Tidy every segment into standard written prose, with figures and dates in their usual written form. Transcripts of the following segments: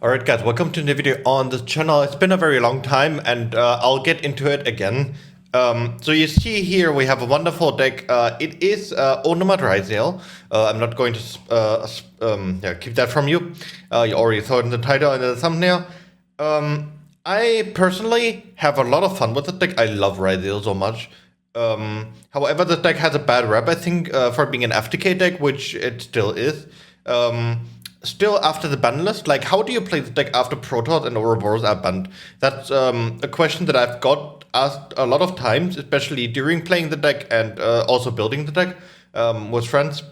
Alright guys, welcome to the video on this channel. It's been a very long time and I'll get into it again. So you see here we have a wonderful deck. It is Onomat Ryzeal. I'm not going to keep that from you. You already saw it in the title and the thumbnail. I personally have a lot of fun with the deck. I love Ryzeal so much. However, the deck has a bad rep, I think, for being an FTK deck, which it still is. Still after the Banlist, like how do you play the deck after Protoss and Ouroboros are banned? That's a question that I've got asked a lot of times, especially during playing the deck and also building the deck with friends.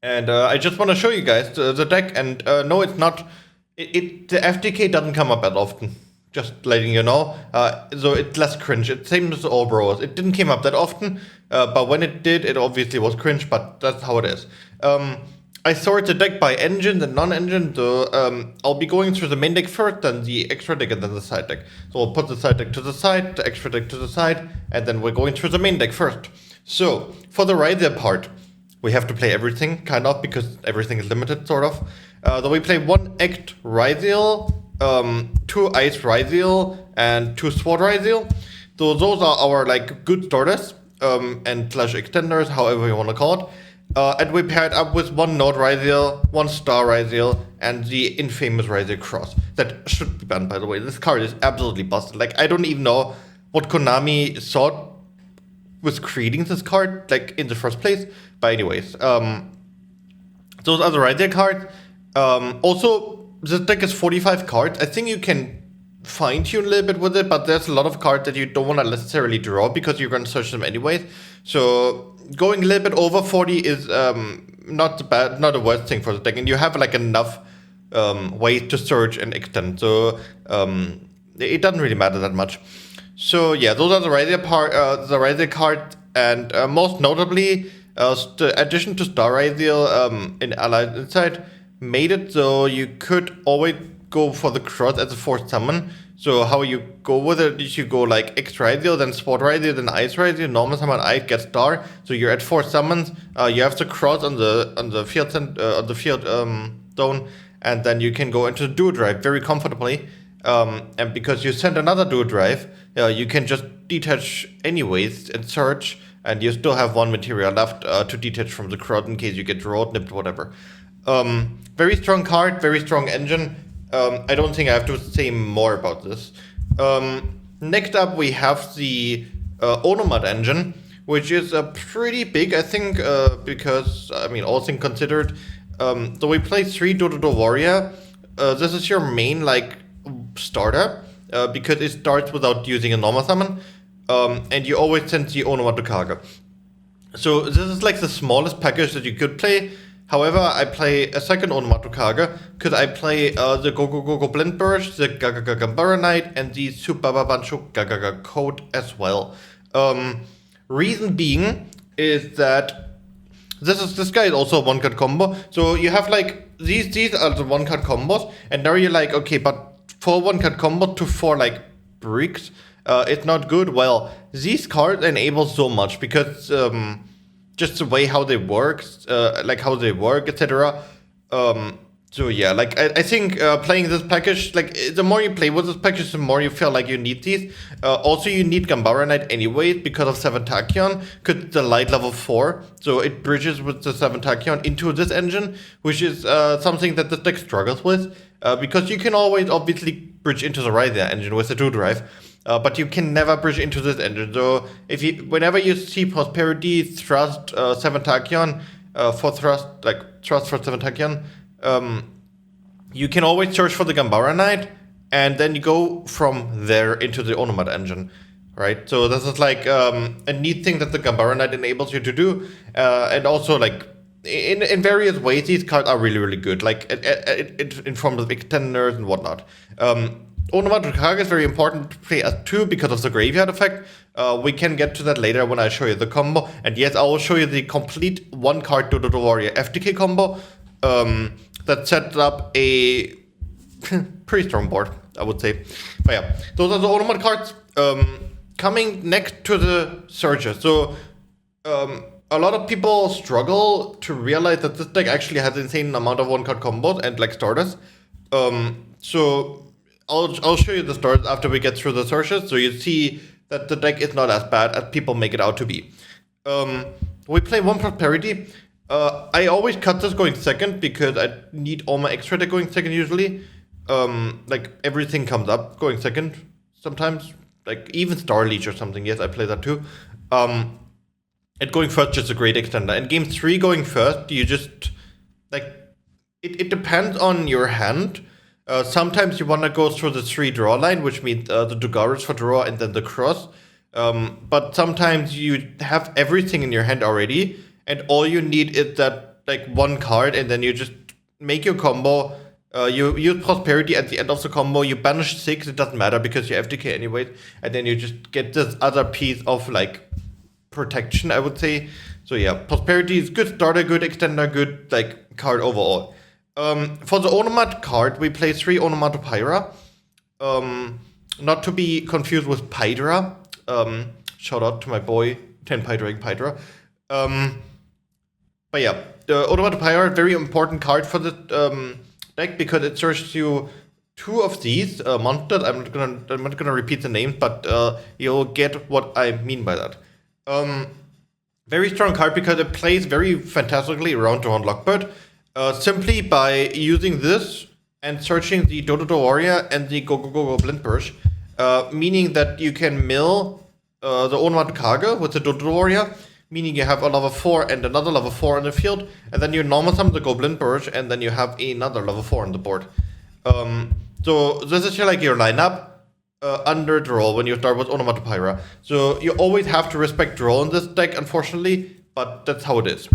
And I just want to show you guys the deck, and no, it's not, the FTK doesn't come up that often. Just letting you know, so it's less cringe. It's same as Ouroboros. It didn't come up that often, but when it did, it obviously was cringe, but that's how it is. I sort the deck by engine and non-engine, so I'll be going through the main deck first, then the extra deck, and then the side deck. So I'll put the side deck to the side, the extra deck to the side, and then we're going through the main deck first. So, for the Ryzeal part, we have to play everything, kind of, because everything is limited, sort of. So we play 1 Act Ryzeal, 2 Ice Ryzeal, and 2 Sword Ryzeal. So those are our, like, good starters, and slash extenders, however you want to call it. And we paired up with 1 Node Ryzeal, 1 Star Ryzeal, and the infamous Ryzeal Cross. That should be banned, by the way. This card is absolutely busted. Like, I don't even know what Konami thought was creating this card, like, in the first place. But anyways, those are the Ryzeal cards. Also, this deck is 45 cards. I think you can fine-tune a little bit with it, but there's a lot of cards that you don't want to necessarily draw because you're going to search them anyways. So going a little bit over 40 is not the worst thing for the deck, and you have like enough ways to search and extend. So it doesn't really matter that much. So yeah, those are the Ryzeal card, and most notably, the addition to Star Ryzeal in Allied Insight made it so you could always go for the cross as a forced summon. So how you go with it is you go like X Ryzeal, then Sport Ryzeal, then Ice Ryzeal, normal summon Ice, get Star. So you're at 4 summons. You have the cross on the field zone, and then you can go into the duo drive very comfortably. And because you send another duo drive, you can just detach anyways and search, and you still have 1 material left to detach from the cross in case you get road nipped, whatever. Very strong card, very strong engine. I don't think I have to say more about this. Next up, we have the Onomat engine, which is pretty big, I think, because, I mean, all things considered. So we play 3 Dodo Warrior. This is your main, like, starter, because it starts without using a normal summon, and you always send the Onomat to Kaga. So this is like the smallest package that you could play. However, I play a second Onomat to Kaga, because I play the Go Blend Burst, the Gaga Gambara Knight, and the Subaba Bancho Gaga Code as well. Reason being is that this guy is also a 1-card combo. So you have like these are the 1-card combos, and now you're like, okay, but for 1-card combo to 4 like bricks, it's not good. Well, these cards enable so much because just the way how they work, etc. So yeah, like I think playing this package, like the more you play with this package, the more you feel like you need these. Also, you need Gambara Knight anyways because of 7 Tachyon, because the light level 4, so it bridges with the 7 Tachyon into this engine, which is something that the deck struggles with, because you can always obviously bridge into the Ryzeal engine with the 2 drive. But you can never bridge into this engine. So whenever you see Prosperity thrust 7 Tachyon for thrust, like thrust for 7 Tachyon, you can always search for the Gambara Knight, and then you go from there into the Onomat engine, right? So this is like a neat thing that the Gambara Knight enables you to do, and also like in various ways these cards are really, really good, like in form of extenders and whatnot. Onomat to Kaga is very important to play as 2 because of the graveyard effect. We can get to that later when I show you the combo. And yes, I will show you the complete 1-card Dodo Warrior FTK combo that sets up a pretty strong board, I would say. But yeah, those are the Onomat cards. Coming next to the Surger. So a lot of people struggle to realize that this deck actually has an insane amount of 1-card combos and like starters. So I'll show you the start after we get through the searches, so you see that the deck is not as bad as people make it out to be. We play one prosperity. I always cut this going second because I need all my extra deck going second usually. Like everything comes up going second sometimes. Like even Star Leech or something. Yes, I play that too. And going first just a great extender. And game 3 going first, you just like it depends on your hand. Sometimes you want to go through the 3 draw line, which means the Dugaris for draw and then the cross. But sometimes you have everything in your hand already, and all you need is that like one card, and then you just make your combo. You use prosperity at the end of the combo. You banish 6. It doesn't matter because you FTK anyways, and then you just get this other piece of like protection, I would say. So yeah, prosperity is good starter, good extender, good like card overall. For the Onomat card, we play 3 Onomatopyra. Not to be confused with Pydra. Shout out to my boy, 10 Pydra. But yeah, the Onomatopyra, very important card for the deck because it searches you 2 of these monsters. I'm not gonna repeat the names, but you'll get what I mean by that. Very strong card because it plays very fantastically around the Lockbird. Simply by using this and searching the Dodo Warrior and the Go Blindburst, meaning that you can mill the Onomat Kage with the Dodo Warrior, meaning you have a level 4 and another level 4 on the field, and then you normal summon the Goblin Burst, and then you have another level 4 on the board. So this is like your lineup under draw when you start with Onomatopyra. So you always have to respect draw in this deck, unfortunately, but that's how it is.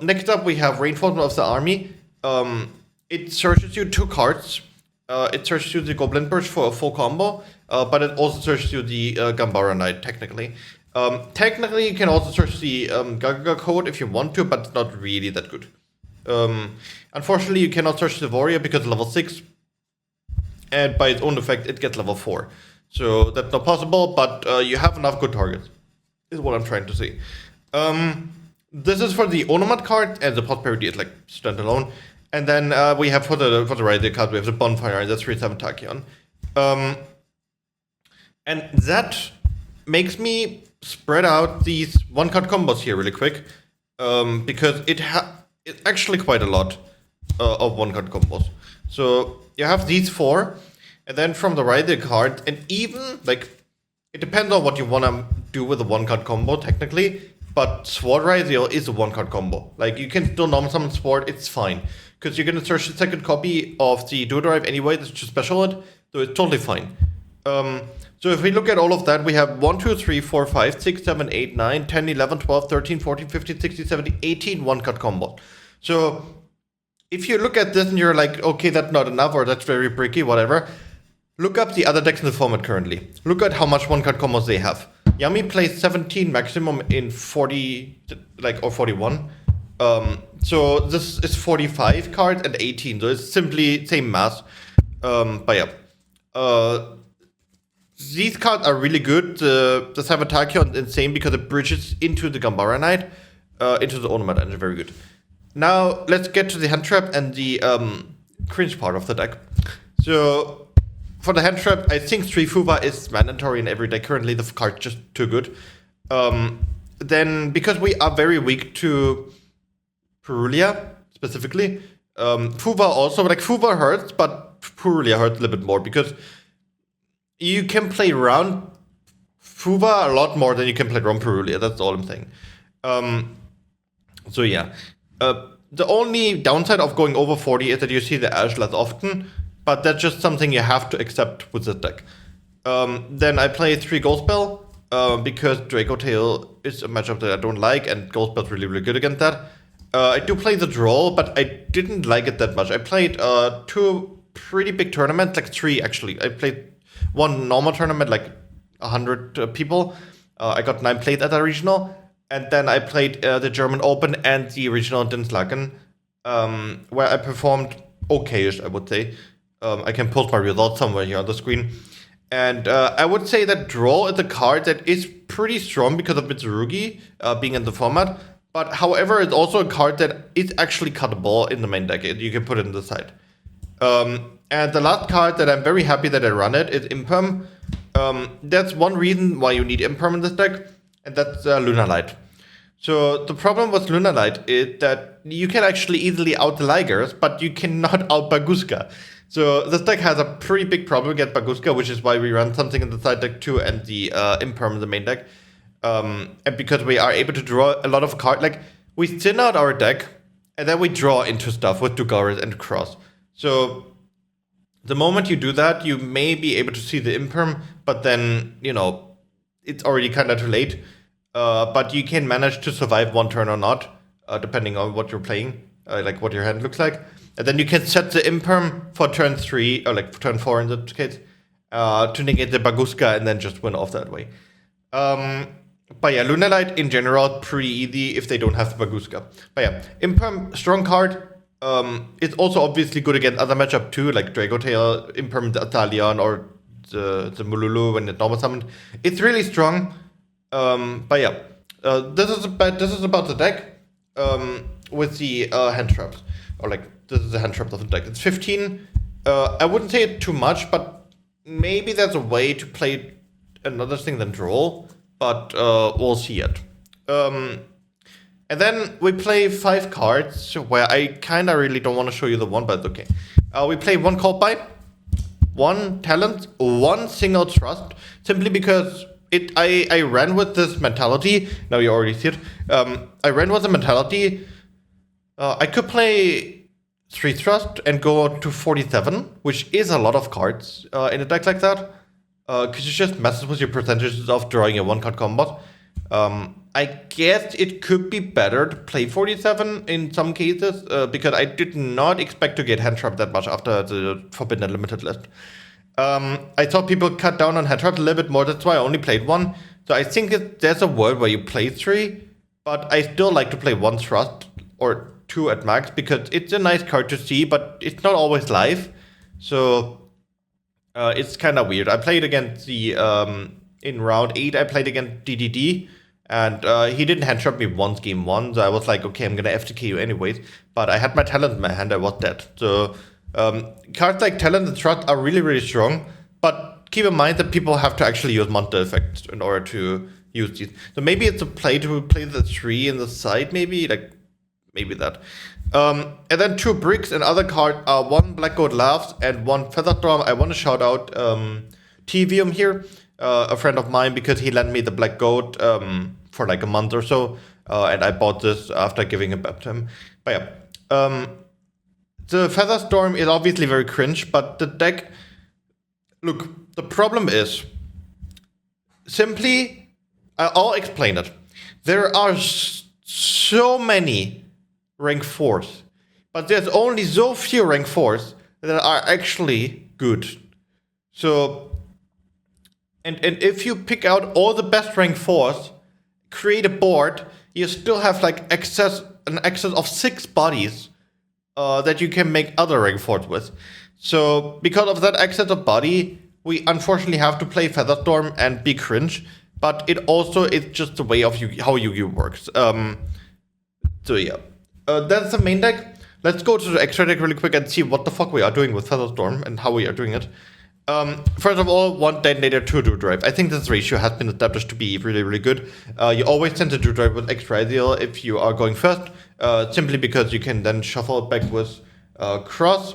Next up, we have Reinforcement of the Army. It searches you 2 cards. It searches you the Goblin Burst for a full combo, but it also searches you the Gambara Knight, technically. Technically, you can also search the Gaga code if you want to, but it's not really that good. Unfortunately, you cannot search the Warrior because it's level 6, and by its own effect, it gets level 4. So that's not possible, but you have enough good targets, is what I'm trying to say. This is for the Onomat card, and the prosperity is like standalone. And then we have for the Ryzeal card, we have the Bonfire and the 3/7 Tachyon. And that makes me spread out these 1-card combos here really quick, because it's actually quite a lot of 1-card combos. So you have these 4, and then from the Ryzeal card, and even like it depends on what you want to do with the 1-card combo technically. But Sword Ryzeal is a 1-card combo. Like, you can still normal summon Sword, it's fine. Because you're gonna search the second copy of the Duodrive anyway, that's just special it, so it's totally fine. So if we look at all of that, we have 1, 2, 3, 4, 5, 6, 7, 8, 9, 10, 11, 12, 13, 14, 15, 16, 17, 18 1-card combos. So if you look at this and you're like, okay, that's not enough, or that's very bricky, whatever, look up the other decks in the format currently. Look at how much 1-card combos they have. Yami plays 17 maximum in 40, like, or 41. So this is 45 cards and 18, so it's simply same math. But yeah. These cards are really good. The Sabotakio is insane because it bridges into the Gambara Knight, into the Onomat engine, very good. Now, let's get to the hand trap and the cringe part of the deck. So, for the hand trap, I think 3 Fuba is mandatory in every deck. Currently, the card's just too good. Then, because we are very weak to Purulia, specifically, Fuba also, like, Fuba hurts, but Purulia hurts a little bit more, because you can play around Fuba a lot more than you can play around Purulia, that's all I'm saying. So yeah. The only downside of going over 40 is that you see the Ash less often, but that's just something you have to accept with this deck. Then I play 3 Goldspell, because Draco Tail is a matchup that I don't like, and Goldspell's really, really good against that. I do play the Draw, but I didn't like it that much. I played 2 pretty big tournaments, like 3 actually. I played 1 normal tournament, like 100 people. I got 9 plays at the regional. And then I played the German Open and the regional in Dinslaken, where I performed okay-ish, I would say. I can post my results somewhere here on the screen. And I would say that Draw is a card that is pretty strong because of Mitsurugi being in the format. But however, it's also a card that is actually cuttable in the main deck. You can put it in the side. And the last card that I'm very happy that I run it is Imperm. That's one reason why you need Imperm in this deck, and that's Lunar Light. So the problem with Lunar Light is that you can actually easily out the Ligers, but you cannot out Baguska. So this deck has a pretty big problem against Baguska, which is why we run something in the side deck too, and the Imperm in the main deck. And because we are able to draw a lot of cards, like we thin out our deck, and then we draw into stuff with Dugaris and Cross. So the moment you do that, you may be able to see the Imperm, but then, you know, it's already kind of too late. But you can manage to survive one turn or not, depending on what you're playing, like what your hand looks like. And then you can set the Imperm for turn 3, or like for turn 4 in this case, to negate the Baguska and then just win off that way. But yeah, Lunar Light in general, pretty easy if they don't have the Baguska. But yeah, Imperm, strong card. It's also obviously good against other matchup too, like Draco Tail, Imperm Atalion, or the Mululu when it's normal summoned. It's really strong. But yeah, this is about the deck with the hand traps, or like this is the hand traps of the deck. It's 15. I wouldn't say it too much, but maybe there's a way to play another thing than draw, but we'll see it. And then we play 5 cards where I kind of really don't want to show you the one, but it's okay. We play 1 Cold Bite, 1 Talent, 1 single Trust, simply because I ran with this mentality. Now you already see it. I ran with the mentality. I could play 3 Trust and go to 47, which is a lot of cards in a deck like that. Because it just messes with your percentages of drawing a 1-card combo. I guess it could be better to play 47 in some cases, because I did not expect to get hand trap that much after the Forbidden Limited list. I thought people cut down on hand trap a little bit more, that's why I only played 1. So I think there's a world where you play 3, but I still like to play 1 Thrust, or 2 at max, because it's a nice card to see, but it's not always live. So it's kind of weird. I played against the, in round 8, I played against DDD, and he didn't hand trap me once game 1, so I was like, okay, I'm gonna FTK you anyways, but I had my talent in my hand, I was dead. So cards like Talent and Trust are really, really strong, but keep in mind that people have to actually use monster effects in order to use these. So maybe it's a play to play the 3 in the side, maybe that. And then 2 bricks and other cards are 1 Black Goat Laughs and 1 Featherstorm. I want to shout out TVM here, a friend of mine, because he lent me the Black Goat for like a month or so, and I bought this after giving it back to him. But yeah, the Featherstorm is obviously very cringe, but the deck... Look, the problem is... Simply, I'll explain it. There are so many rank 4s, but there's only so few rank 4s that are actually good. So... And if you pick out all the best rank 4s, create a board, you still have like an excess of 6 bodies that you can make other rank 4s with. So because of that excess of body, we unfortunately have to play Featherstorm and be cringe, but it also is just the way of how Yu-Gi-Oh works. So yeah, that's the main deck. Let's go to the extra deck really quick and see what the fuck we are doing with Featherstorm and how we are doing it. First of all, 1 Detonator, 2 Dewdrive. I think this ratio has been established to be really, really good. You always tend to Dewdrive with extra Ryzeal if you are going first, simply because you can then shuffle it back with Cross,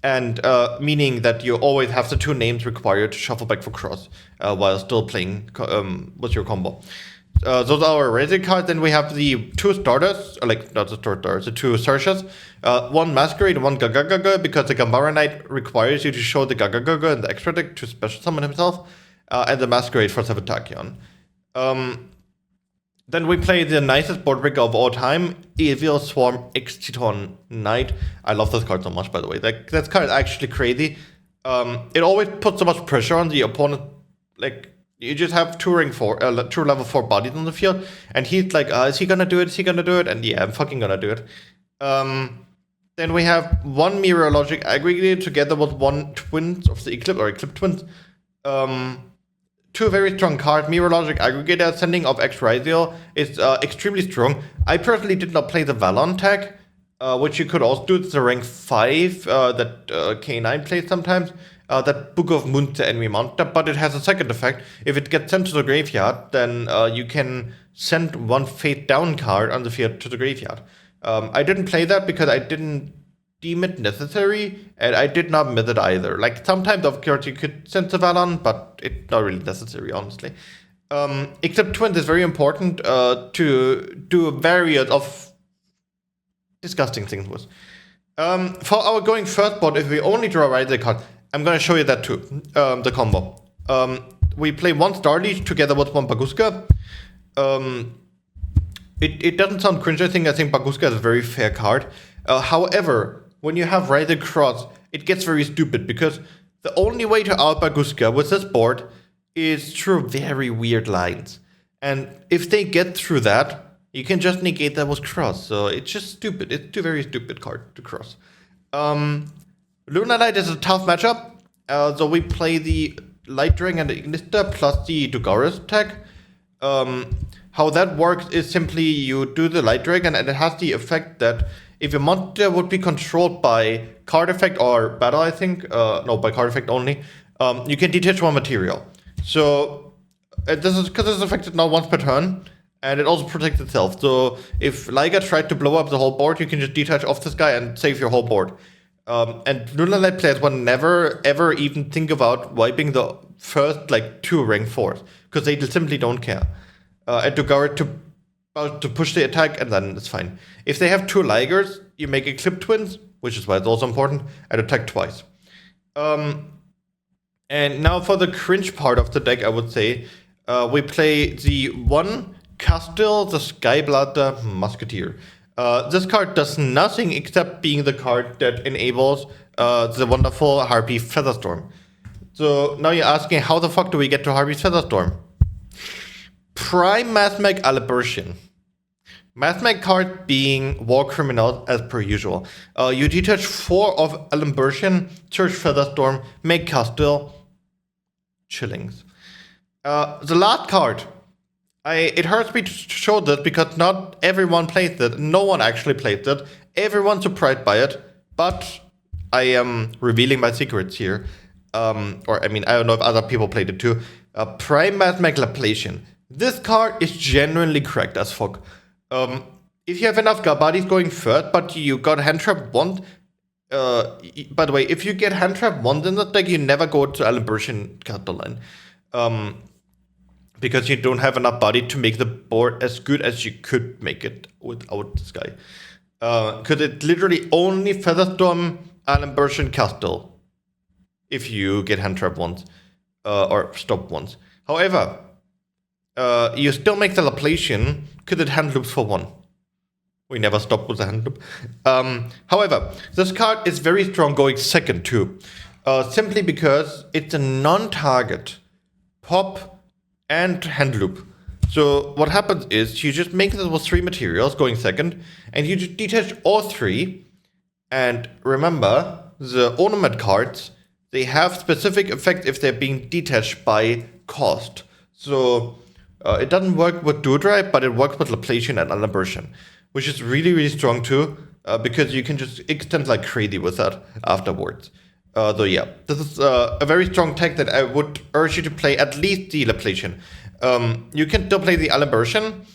and meaning that you always have the 2 names required to shuffle back for Cross while still playing with your combo. Those are our Ryzeal cards. Then we have the 2 starters, like not the starters, the 2 searches. 1 Masquerade, 1 Gaga, because the Gambara Knight requires you to show the Gaga in the extra deck to special summon himself, and the Masquerade for Savatakion. Then we play the nicest board breaker of all time, Evil Swarm X-Titan Knight. I love this card so much, by the way. That card is actually crazy. It always puts so much pressure on the opponent. Like, you just have 2 level 4 bodies on the field, and he's like, is he gonna do it? Is he gonna do it? And yeah, I'm fucking gonna do it. Then we have 1 Meteorologic Aggregator together with 1 Twins of the Eclipse, or Eclipse Twins. 2 very strong cards. Meteorologic Aggregator, sending of X Ryzeal is extremely strong. I personally did not play the Valon tag, which you could also do. It's a rank 5 that K9 plays sometimes. That Book of Moons the enemy monster, but it has a second effect. If it gets sent to the graveyard, then you can send one face down card on the field to the graveyard. I didn't play that because I didn't deem it necessary, and I did not miss it either. Like, sometimes, of course, you could send the Valon, but it's not really necessary, honestly. Except Twins is very important to do a variant of disgusting things with. For our going first board, if we only draw a Ryzeal card, I'm gonna show you that too, the combo. We play one Starly together with one Baguska. It doesn't sound cringe, I think Baguska is a very fair card. However, when you have Ryzeal Cross, it gets very stupid, because the only way to out Baguska with this board is through very weird lines. And if they get through that, you can just negate that with Cross. So it's just stupid. It's a very stupid card to cross. Lunalight is a tough matchup. So we play the Light Dragon and the Ignista plus the Dugaris attack. How that works is simply you do the Light Dragon, and it has the effect that if your monster would be controlled by card effect or battle, I think, no, by card effect only, you can detach one material. So this is because it's affected now once per turn, and it also protects itself. So if Liga tried to blow up the whole board, you can just detach off this guy and save your whole board. And Lunalight players will never ever even think about wiping the first like 2 rank 4s, because they simply don't care. And Dugarit to push the attack, and then it's fine. If they have 2 Ligers, you make Eclipse Twins, which is why it's also important, and attack twice. And now for the cringe part of the deck, I would say, we play the 1 Castle, the Skyblood, the Musketeer. This card does nothing except being the card that enables the wonderful Harpy Featherstorm. So now you're asking, how the fuck do we get to Harpy Featherstorm? Prime Mathmag Aliburtion. Mathmag card being War Criminal as per usual. You detach 4 of Aliburtion, search Featherstorm, make Castle. Chillings. The last card. It hurts me to show this because not everyone plays it. No one actually plays it. Everyone's surprised by it. But I am revealing my secrets here. Or, I mean, I don't know if other people played it too. Prime Mathmag Laplation. This card is genuinely cracked as fuck. If you have enough bodies going first, but you got Hand Trap 1... by the way, if you get Hand Trap 1 in the deck, you never go to Aliburtion Castle line. Because you don't have enough body to make the board as good as you could make it without this guy. Because it literally only Featherstorm, Aliburtion, Castle. If you get Hand Trap once. Or stop once. However, you still make the Laplation because it hand loops for 1. We never stop with the hand loop. However, this card is very strong going second too. Simply because it's a non-target pop and hand loop. So what happens is you just make this with 3 materials going second, and you just detach all 3. And remember, the Onomat cards, they have specific effects if they're being detached by cost. So it doesn't work with Dewdrive, but it works with Laplation and Aliburtion, which is really, really strong too, because you can just extend like crazy with that afterwards. So yeah, this is a very strong tech that I would urge you to play at least the Laplation. You can still play the Aliburtion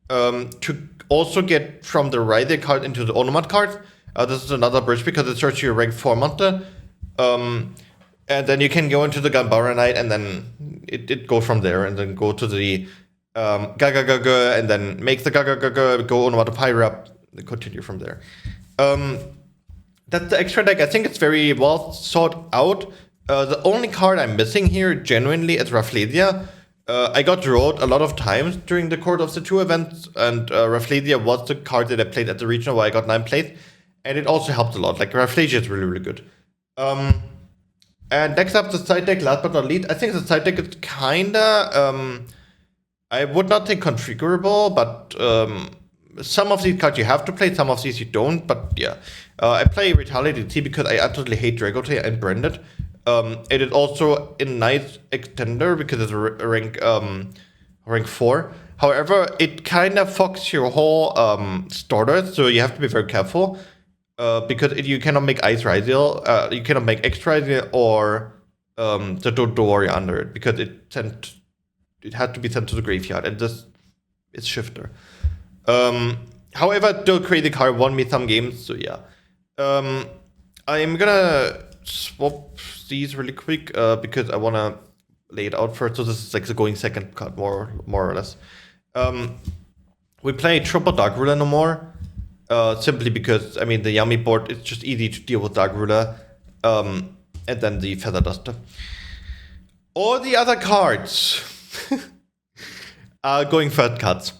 to also get from the Ryzeal card into the Onomat card. This is another bridge because it starts your rank 4 monster. And then you can go into the Gambara Knight, and then it goes from there, and then go to the Gaga Gaga, and then make the Gaga Gaga, go Onomat Pyra, and continue from there. That's the extra deck. I think it's very well thought out. The only card I'm missing here, genuinely, is Rafflesia. I got rolled a lot of times during the course of the 2 events, and Rafflesia was the card that I played at the regional where I got 9 plays, and it also helped a lot. Like, Rafflesia is really, really good. And next up, the side deck, last but not least. I think the side deck is kinda, I would not say configurable, but some of these cards you have to play, some of these you don't, but yeah. I play Retaliate DT because I absolutely hate Dragote and Branded. It is also a nice extender because it's rank 4. However, it kind of fucks your whole starter, so you have to be very careful. because you cannot make Ice Ryzeal, you cannot make X Ryzeal or the Dodo Warrior under it, because it had to be sent to the graveyard, and this is Shifter. However, the crazy card won me some games, so yeah. I'm gonna swap these really quick because I wanna lay it out first. So this is like the going second card, more or less. We play triple Dark Ruler no more, simply because I mean the Yami board is just easy to deal with Dark Ruler, and then the Feather Duster. All the other cards are going first cards.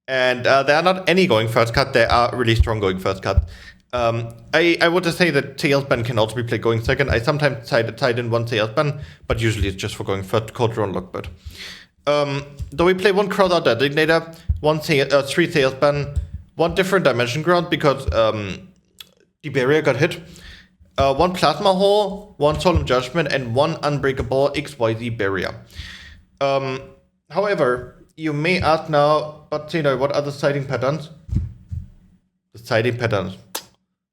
And there are not any going first cut, there are really strong going first cut. I would just say that Salesman can also be played going second. I sometimes side in one Salesman, but usually it's just for going first, Cold Draw and Lockbird. Though we play one Crowd-Out Designator, three Salesman, one different Dimension Ground because the barrier got hit, one Plasma Hole, one Solemn Judgment, and one Unbreakable XYZ Barrier. However, you may ask now, but what are the siding patterns? The siding patterns.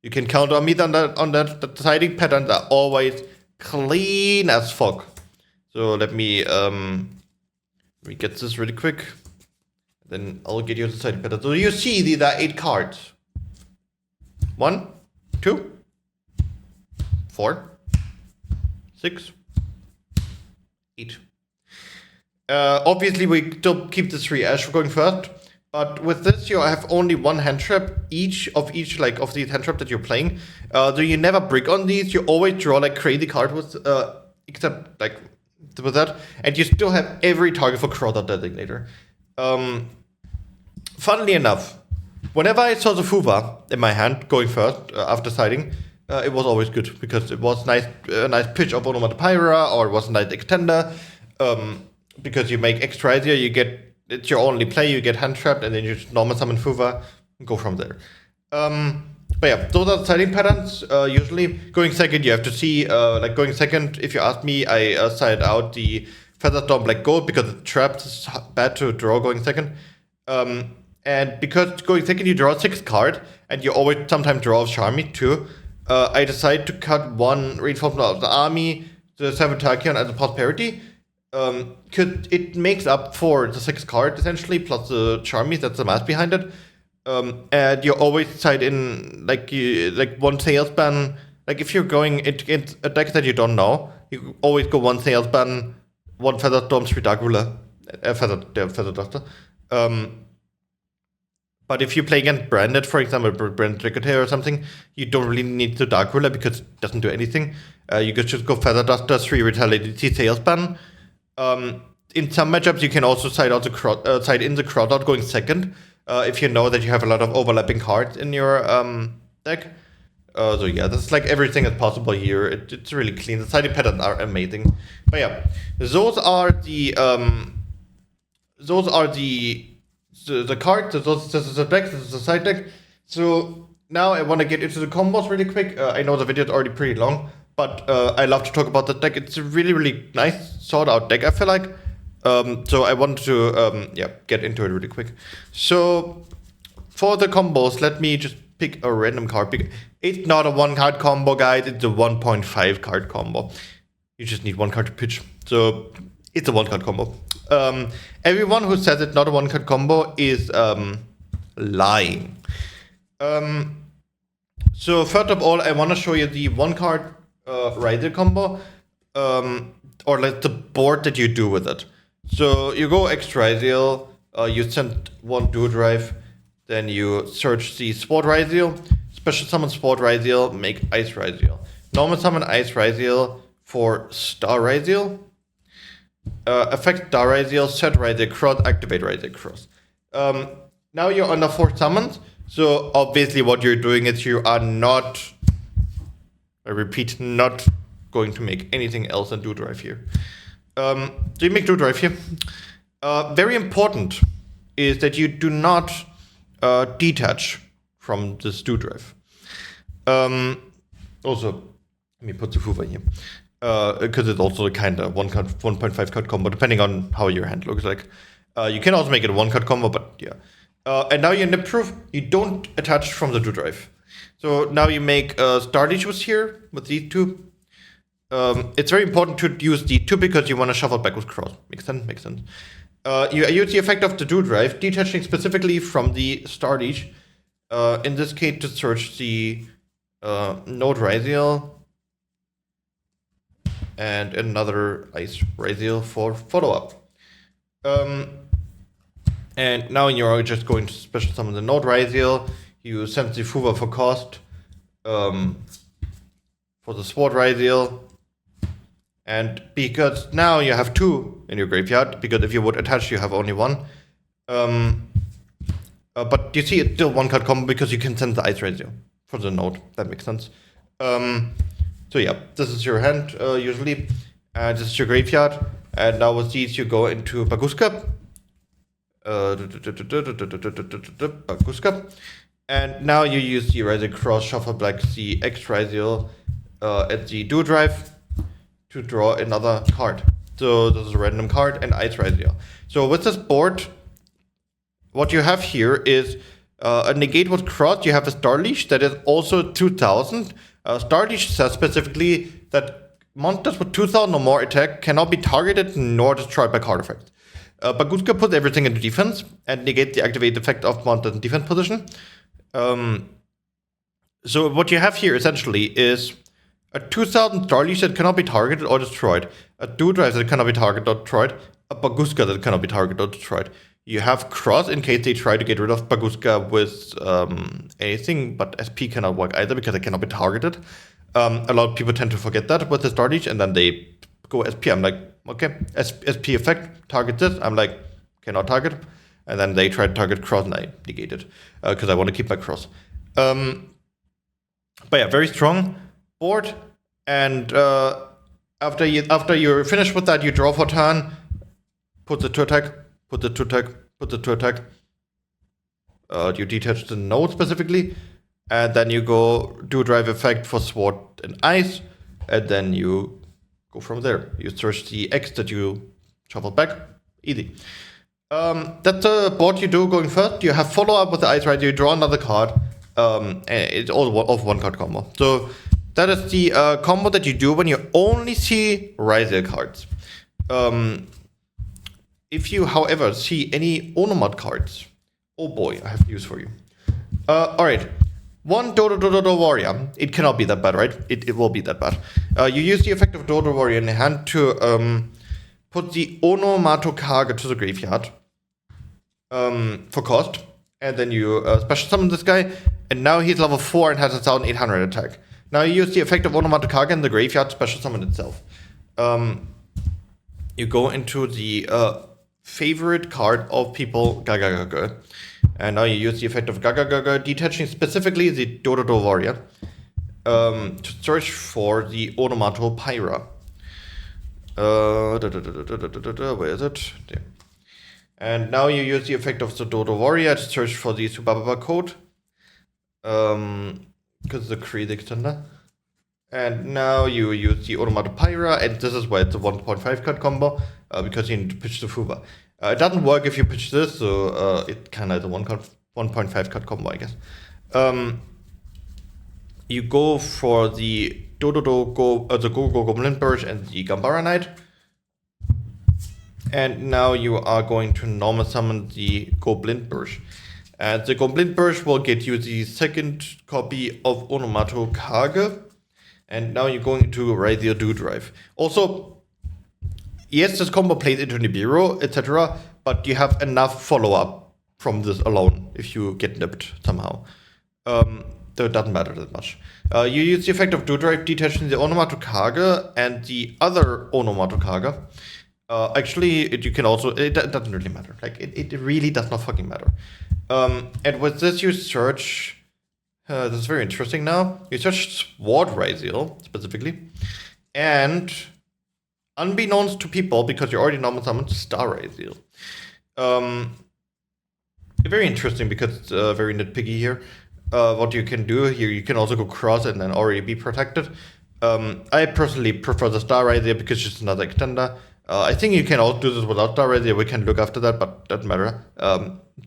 You can count on me on that. The siding patterns are always clean as fuck. So let me get this really quick. Then I'll get you the siding patterns. So you see these are 8 cards. 1, 2, 4, 6, 8. Obviously, we still keep the 3 Ash for going first, but with this, you have only one hand trap of these hand traps that you're playing. So you never brick on these. You always draw like crazy cards with, except like with that, and you still have every target for Crowd-Out Designator. Funnily enough, whenever I saw the Fuva in my hand going first after siding, it was always good because it was a nice pitch of Onomat Pyra, or it was a nice extender. Because you make extra idea, it's your only play, you get hand trapped, and then you just normal summon Fuva and go from there. But yeah, those are the siding patterns. Usually, going second, you have to see, like going second, if you ask me, I side out the Featherstorm Black Gold because it's trapped, it's bad to draw going second. And because going second, you draw 6 card, and you always sometimes draw Charmy too. I decided to cut one reinforcement of the army, the 7 Tachyon as a prosperity. It makes up for the 6 card essentially, plus the Charmies, that's the math behind it. And you always side in like one Salesman. Like if you're going against a deck that you don't know, you always go one Salesman, one Featherstorm, 3 Dark Ruler, Feather Duster. But if you play against Branded, for example, Branded Tricotator or something, you don't really need the Dark Ruler because it doesn't do anything. You could just go Feather Duster, 3 Retaliated Salesman. In some matchups, you can also side in the Crowd-Out going second, if you know that you have a lot of overlapping cards in your deck. So yeah, that's like everything is possible here. It's really clean. The siding patterns are amazing. But yeah, those are the cards. This is the deck. This is the side deck. So now I want to get into the combos really quick. I know the video is already pretty long, but I love to talk about the deck. It's a really, really nice, sorted-out deck, I feel like. So I want to get into it really quick. So for the combos, let me just pick a random card. It's not a 1-card combo, guys. It's a 1.5 card combo. You just need 1 card to pitch. So it's a 1-card combo. Everyone who says it's not a 1-card combo is lying. So first of all, I want to show you the 1-card Ryzeal combo, or like the board that you do with it. So you go X Ryzeal, you send 1 Duo Drive, then you search the Sport Ryzeal, special summon Sport Ryzeal, make Ice Ryzeal. Normal summon Ice Ryzeal for Star Ryzeal. Affect Star Ryzeal, set Ryzeal Cross, activate Ryzeal Cross. Now you're under 4 summons, so obviously what you're doing is you are not, I repeat, not going to make anything else than Duo Drive here. So you make Duo Drive here. Very important is that you do not detach from this Duo Drive. Also, let me put the Fuva here. Because it's also a kind of 1.5 card combo, depending on how your hand looks like. You can also make it a 1-card combo, but yeah. And now you're in the proof, you don't attach from the Duo Drive. So now you make star leeches here with these two. It's very important to use the two because you want to shuffle back with cross. Makes sense, makes sense. You use the effect of the do drive, detaching specifically from the star leech. In this case, to search the node Ryzeal and another ice Ryzeal for follow-up. And now you're just going to special summon the node Ryzeal. You send the Fuva for cost for the sword Ryzeal. And because now you have two in your graveyard, because if you would attach, you have only one. But you see, it's still one card combo because you can send the ice Ryzeal for the node. That makes sense. So yeah, this is your hand usually. This is your graveyard. And now with these, you go into Baguska. Baguska. And now you use the Ryzeal Cross, shuffle back the X Ryzeal at the do drive to draw another card. So this is a random card and ice Ryzeal. So with this board, what you have here is a negate with cross. You have a Star Leash that is also 2000. Star Leash says specifically that monsters with 2000 or more attack cannot be targeted nor destroyed by card effects. Baguska puts everything into defense and negate the activate effect of monsters in defense position. So what you have here essentially is a 2000 Star Leash that cannot be targeted or destroyed, a do drive that cannot be targeted or destroyed, a Baguska that cannot be targeted or destroyed. You have cross in case they try to get rid of Baguska with anything, but SP cannot work either because it cannot be targeted. A lot of people tend to forget that with the Star Leash, and then they go SP. I'm like, okay, SP effect, target this. I'm like, cannot target. And then they try to target cross, and I negate it because I want to keep my cross. But yeah, very strong board. And after you're finished with that, you draw for turn, put the two attack, put the two attack, put the two attack. You detach the node specifically, and then you go do drive effect for sword and ice, and then you go from there. You search the X that you shuffle back, easy. That's the board you do going first. You have follow up with the ice right. You draw another card. And it's all of one card combo. So that is the combo that you do when you only see Ryzeal cards. If you, however, see any Onomat cards, oh boy, I have news for you. Alright, one Dodo Warrior. It cannot be that bad, right? It will be that bad. You use the effect of Dodo Warrior in the hand to put the Onomat Kage to the graveyard for cost. And then you special summon this guy, and now he's level 4 and has 1800 attack. Now you use the effect of Onomat Kage in the graveyard, special summon itself. You go into the favorite card of people, Gaga. And now you use the effect of Gaga, detaching specifically the Dodo Warrior to search for the Onomato Pyra. Where is it? There. And now you use the effect of the Dodo Warrior to search for the Subaba code. Because the Creed extender. And now you use the Onomato Pyra, and this is why it's a 1.5 card combo, because you need to pitch the Fuba. It doesn't work if you pitch this, so it kind of is a 1.5 card combo, I guess. You go for the Dodo Goblin Burst and the Gambara Knight. And now you are going to normal summon the Goblin Burst. And the Goblin Burst will get you the second copy of Onomato Kage. And now you're going into Ryzeal Do Drive. Also, yes, this combo plays into Nibiru, etc. But you have enough follow-up from this alone if you get nipped somehow. So it doesn't matter that much. You use the effect of Do Drive, detaching the Onomato Kage and the other Onomato Kage. Actually, you can also, it doesn't really matter. Like, it really does not fucking matter. And with this, you search, this is very interesting now. You search Sword Ryzeal, specifically. And, unbeknownst to people, because you already normal summoned Star Ryzeal. Very interesting, because it's very nitpicky here. What you can do here, you can also go cross and then already be protected. I personally prefer the Star Ryzeal because it's just another extender. I think you can also do this without Star Ryzeal. We can look after that, but doesn't matter.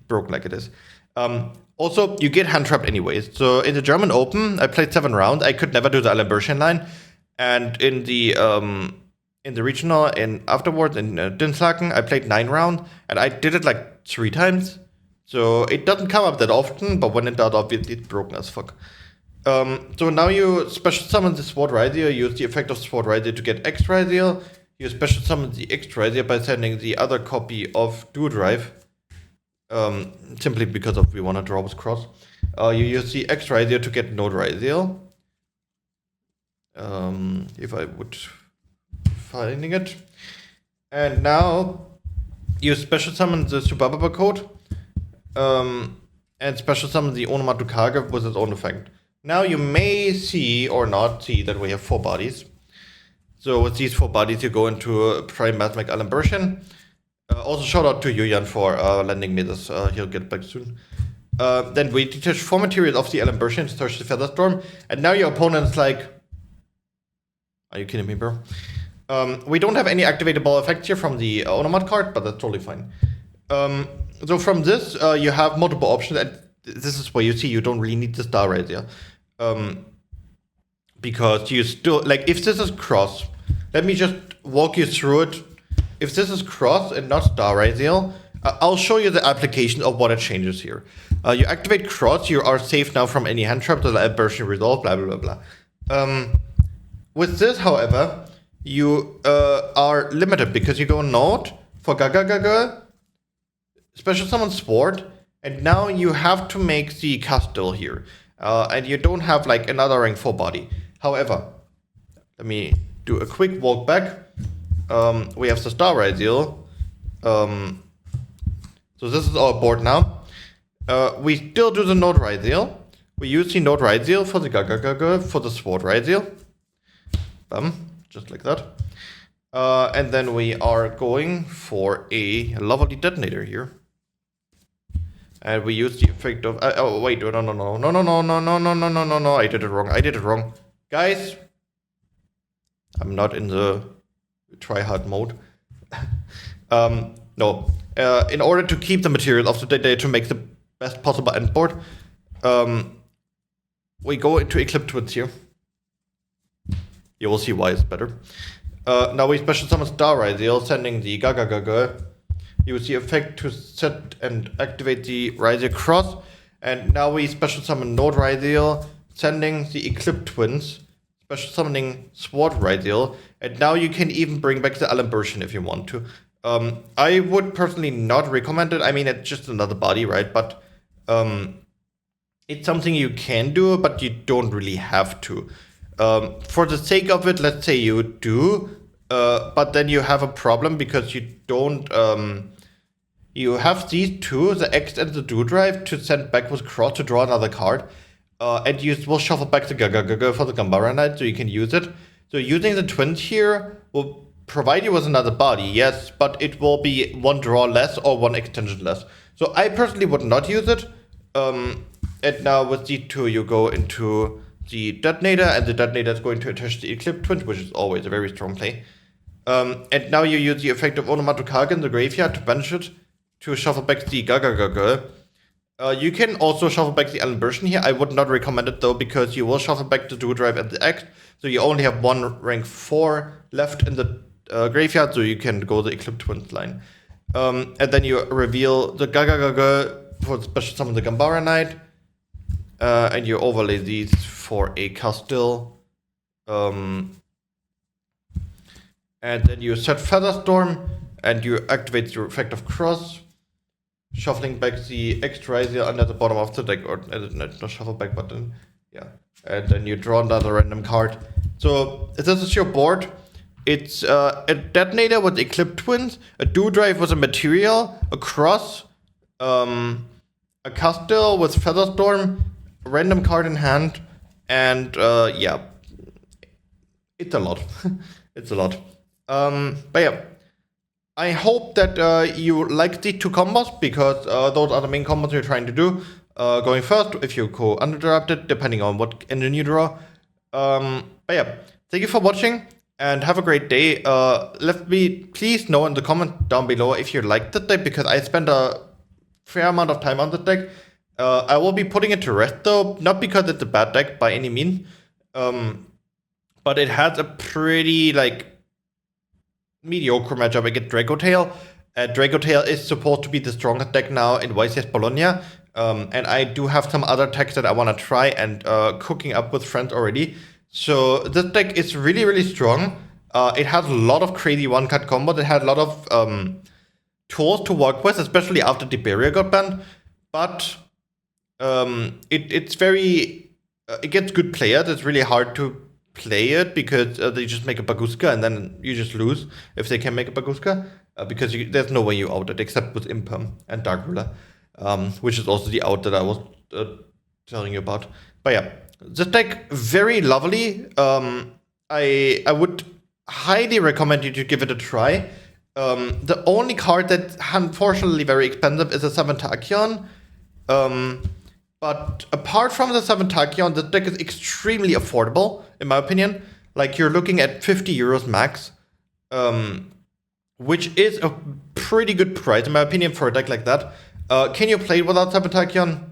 Broken like it is. Also, you get hand trapped anyways. So in the German Open, I played 7 rounds. I could never do the Allenbertian line, and in the regional and afterwards in Dinslaken, I played 9 rounds, and I did it like 3 times. So it doesn't come up that often, but when it does, obviously it's broken as fuck. So now you special summon the Sword Ryzeal, use the effect of Sword Ryzeal to get X Ryzeal. You special summon the X Ryzeal by sending the other copy of Duo Drive. Simply because of we want to draw with cross. You use the X Ryzeal to get Node Ryzeal. If I would finding it. And now you special summon the Subababa code. And special summon the Onomat Dukage with its own effect. Now you may see or not see that we have 4 bodies. So with these 4 bodies, you go into Prime Mathematic Allenbertian. Also shout out to Yuyan for lending me this. He'll get back soon. Then we detach 4 materials of the Allenbertian to touch the Featherstorm. And now your opponent's like, are you kidding me, bro? We don't have any activatable effects here from the Onomat card, but that's totally fine. So from this, you have multiple options. And this is where you see you don't really need the Star Ryzeal. Because you still, like, if this is cross, let me just walk you through it. If this is cross and not Star Ryzeal, I'll show you the application of what it changes here. You activate cross, you are safe now from any hand trap, the Allenbertian resolve, blah, blah, blah, blah. With this, however, you are limited because you go Node for Gaga, special summon Sword, and now you have to make the Castle here. And you don't have like another rank 4 body. However, let me do a quick walk back. We have the Star Ryzeal. So this is our board now. We still do the Node Ryzeal. We use the Node Ryzeal for the Gaga for the Sword Ryzeal. Just like that. And then we are going for a lovely detonator here. And we use the effect of oh wait, no, I did it wrong. Guys, I'm not in the try hard mode. No. In order to keep the material of the detonator to make the best possible end board, we go into Eclipse Twins here. You will see why it's better. Now we special summon Star Ryzeal, sending the Gaga. Use the effect to set and activate the Ryzeal cross. And now we special summon Node Ryzeal, sending the Eclipse Twins, special summoning Sword Ryzeal. And now you can even bring back the Allenbertian if you want to. I would personally not recommend it. I mean, it's just another body, right? But it's something you can do, but you don't really have to. For the sake of it, let's say you do, but then you have a problem because you don't, you have these 2, the X and the Duo Drive, to send back with cross to draw another card. And you will shuffle back the Gaga for the Gambara Knight, so you can use it. So using the twins here will provide you with another body, yes, but it will be 1 draw less or 1 extension less. So I personally would not use it. And now with these 2, you go into the detonator, and the detonator is going to attach the Eclipse Twins, which is always a very strong play. And now you use the effect of Onomat Dukage in the graveyard to banish it, to shuffle back the Gaga. You can also shuffle back the Allenbertian here. I would not recommend it though, because you will shuffle back the Duo Drive and the X, so you only have 1 rank 4 left in the graveyard, so you can go the Eclipse Twins line. And then you reveal the Gaga for special summon the Gambara Knight, and you overlay these for a Castle. And then you set Featherstorm, and you activate the effect of Cross, shuffling back the X Ryzeal under the bottom of the deck, or not shuffle back, but then, yeah. And then you draw another random card. So this is your board. It's a detonator with Eclipse Twins, a Duo Drive with a material, a Cross, a Castle with Featherstorm, a random card in hand, and yeah, it's a lot. It's a lot. But yeah, I hope that you like the 2 combos, because those are the main combos you're trying to do. Going first, if you go uninterrupted, depending on what engine you draw. But yeah, thank you for watching, and have a great day. Let me please know in the comment down below if you liked the deck, because I spent a fair amount of time on the deck, I will be putting it to rest though, not because it's a bad deck by any means, but it has a pretty like mediocre matchup against Dracotail. Dracotail is supposed to be the strongest deck now in YCS Bologna, and I do have some other decks that I want to try and cooking up with friends already. So this deck is really, really strong. It has a lot of crazy one-cut combos. It had a lot of tools to work with, especially after Tiberia got banned. But it's very... it gets good players. It's really hard to play it because they just make a Baguska and then you just lose if they can make a Baguska. Because there's no way you out it except with Imperm and Dark Ruler, which is also the out that I was telling you about. But yeah, this deck, very lovely. I would highly recommend you to give it a try. The only card that's unfortunately very expensive is a 7 Tachyon. But apart from the 7 Tachyon, the deck is extremely affordable, in my opinion. Like, you're looking at 50 euros max, which is a pretty good price, in my opinion, for a deck like that. Can you play it without 7 Tachyon?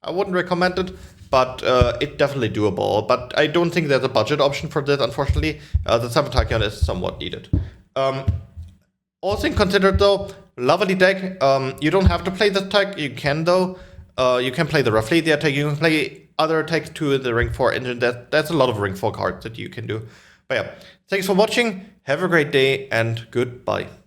I wouldn't recommend it, but it's definitely doable. But I don't think there's a budget option for this, unfortunately. The 7 Tachyon is somewhat needed. All things considered, though, lovely deck. You don't have to play this deck. You can, though. You can play the Rafflesia attack. You can play other attacks to the Ring 4 engine. That's a lot of Ring 4 cards that you can do. But yeah, thanks for watching. Have a great day and goodbye.